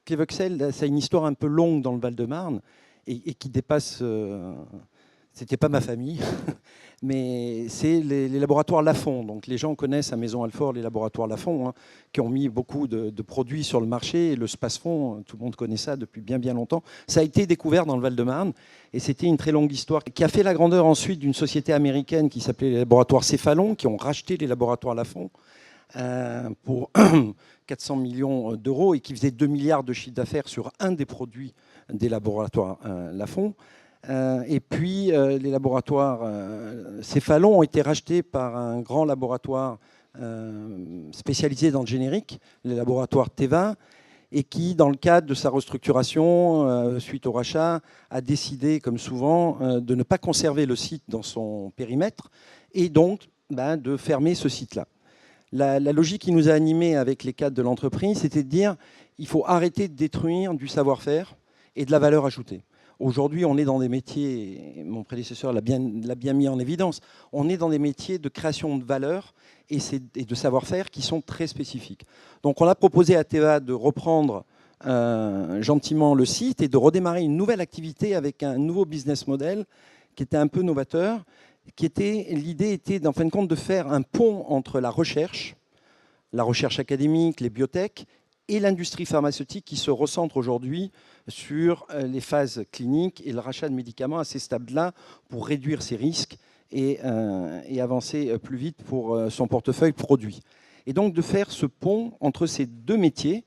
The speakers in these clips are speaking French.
Clevoxel, ça a une histoire un peu longue dans le Val-de-Marne et qui dépasse. C'était pas ma famille, mais c'est les laboratoires Lafon. Donc les gens connaissent à Maison Alfort les laboratoires Lafon, hein, qui ont mis beaucoup de produits sur le marché. Et le Spasfon, tout le monde connaît ça depuis bien bien longtemps. Ça a été découvert dans le Val-de-Marne et c'était une très longue histoire qui a fait la grandeur ensuite d'une société américaine qui s'appelait les laboratoires Céphalon, qui ont racheté les laboratoires Lafon pour 400 millions d'euros et qui faisait 2 milliards de chiffre d'affaires sur un des produits des laboratoires Lafon. Et puis, les laboratoires Céphalon ont été rachetés par un grand laboratoire spécialisé dans le générique, les laboratoires Teva, et qui, dans le cadre de sa restructuration, suite au rachat, a décidé, comme souvent, de ne pas conserver le site dans son périmètre et donc de fermer ce site-là. La logique qui nous a animés avec les cadres de l'entreprise, c'était de dire il faut arrêter de détruire du savoir-faire et de la valeur ajoutée. Aujourd'hui, on est dans des métiers, mon prédécesseur l'a bien mis en évidence, on est dans des métiers de création de valeur et de savoir-faire qui sont très spécifiques. Donc on a proposé à Teva de reprendre gentiment le site et de redémarrer une nouvelle activité avec un nouveau business model qui était un peu novateur. L'idée était, en fin de compte, de faire un pont entre la recherche académique, les biotech, et l'industrie pharmaceutique qui se recentre aujourd'hui sur les phases cliniques et le rachat de médicaments à ces stades-là pour réduire ses risques et avancer plus vite pour son portefeuille produit. Et donc de faire ce pont entre ces deux métiers,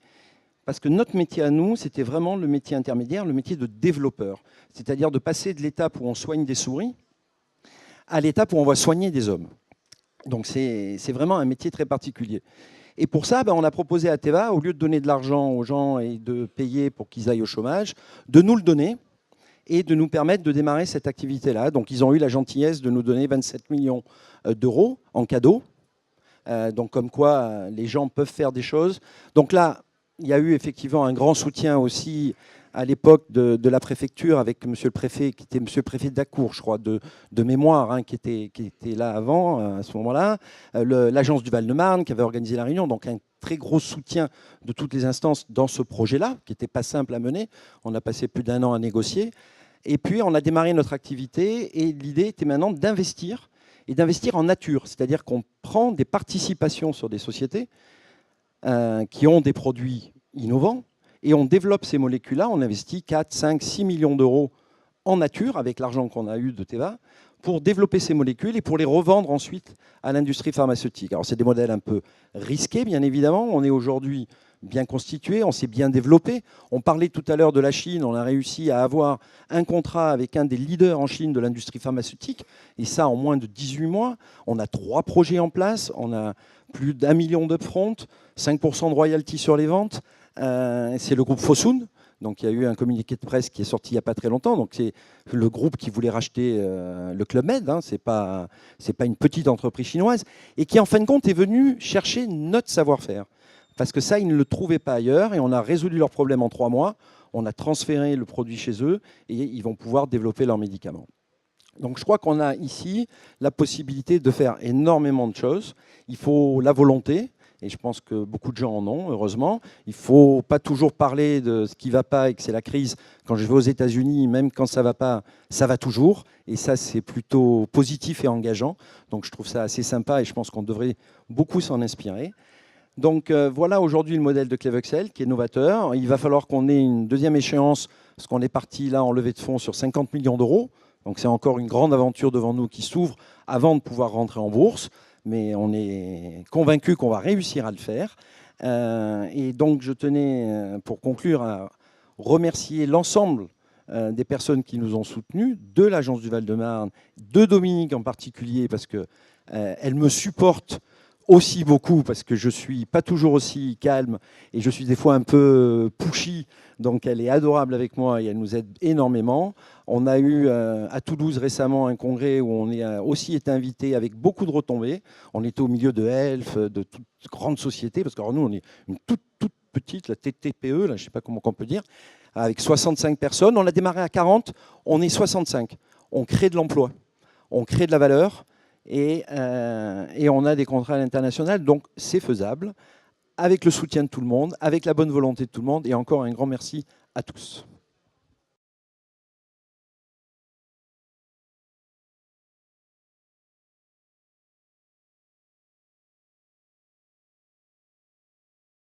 parce que notre métier à nous, c'était vraiment le métier intermédiaire, le métier de développeur, c'est-à-dire de passer de l'étape où on soigne des souris à l'étape où on va soigner des hommes. Donc c'est vraiment un métier très particulier. Et pour ça, on a proposé à Teva, au lieu de donner de l'argent aux gens et de payer pour qu'ils aillent au chômage, de nous le donner et de nous permettre de démarrer cette activité-là. Donc ils ont eu la gentillesse de nous donner 27 millions d'euros en cadeau. Donc comme quoi, les gens peuvent faire des choses. Donc là, il y a eu effectivement un grand soutien aussi à l'époque de la préfecture avec monsieur le préfet, qui était monsieur le préfet d'Accourt, je crois, de mémoire, hein, qui était là avant, à ce moment-là, l'agence du Val-de-Marne qui avait organisé la réunion, donc un très gros soutien de toutes les instances dans ce projet-là, qui n'était pas simple à mener. On a passé plus d'1 an à négocier. Et puis, on a démarré notre activité et l'idée était maintenant d'investir, et d'investir en nature, c'est-à-dire qu'on prend des participations sur des sociétés qui ont des produits innovants, et on développe ces molécules-là, on investit 4, 5, 6 millions d'euros en nature, avec l'argent qu'on a eu de Teva, pour développer ces molécules et pour les revendre ensuite à l'industrie pharmaceutique. Alors c'est des modèles un peu risqués, bien évidemment. On est aujourd'hui bien constitué, on s'est bien développé. On parlait tout à l'heure de la Chine, on a réussi à avoir un contrat avec un des leaders en Chine de l'industrie pharmaceutique, et ça en moins de 18 mois. On a 3 projets en place, on a plus d'1 million d'upfront, 5% de royalties sur les ventes. C'est le groupe Fosun. Donc il y a eu un communiqué de presse qui est sorti il n'y a pas très longtemps. Donc c'est le groupe qui voulait racheter le Club Med. Hein. C'est pas une petite entreprise chinoise et qui en fin de compte est venue chercher notre savoir-faire parce que ça ils ne le trouvaient pas ailleurs et on a résolu leur problème en 3 mois. On a transféré le produit chez eux et ils vont pouvoir développer leurs médicaments. Donc je crois qu'on a ici la possibilité de faire énormément de choses. Il faut la volonté. Et je pense que beaucoup de gens en ont, heureusement. Il ne faut pas toujours parler de ce qui ne va pas et que c'est la crise. Quand je vais aux États-Unis, même quand ça ne va pas, ça va toujours. Et ça, c'est plutôt positif et engageant. Donc je trouve ça assez sympa et je pense qu'on devrait beaucoup s'en inspirer. Donc voilà aujourd'hui le modèle de Clevoxel qui est novateur. Il va falloir qu'on ait une deuxième échéance parce qu'on est parti là en levée de fonds sur 50 millions d'euros. Donc c'est encore une grande aventure devant nous qui s'ouvre avant de pouvoir rentrer en bourse. Mais on est convaincu qu'on va réussir à le faire. Et donc, je tenais, pour conclure, à remercier l'ensemble des personnes qui nous ont soutenus, de l'Agence du Val-de-Marne, de Dominique en particulier, parce qu'elle me supporte aussi beaucoup, parce que je ne suis pas toujours aussi calme, et je suis des fois un peu pushy, donc elle est adorable avec moi et elle nous aide énormément. On a eu à Toulouse récemment un congrès où on a aussi été invité avec beaucoup de retombées. On était au milieu de Elf, de toutes grandes sociétés, parce que nous, on est une toute petite, la TTPE, là, je ne sais pas comment on peut dire, avec 65 personnes. On a démarré à 40, on est 65. On crée de l'emploi, on crée de la valeur et on a des contrats à l'international, donc c'est faisable. avec le soutien de tout le monde, avec la bonne volonté de tout le monde. Et encore un grand merci à tous.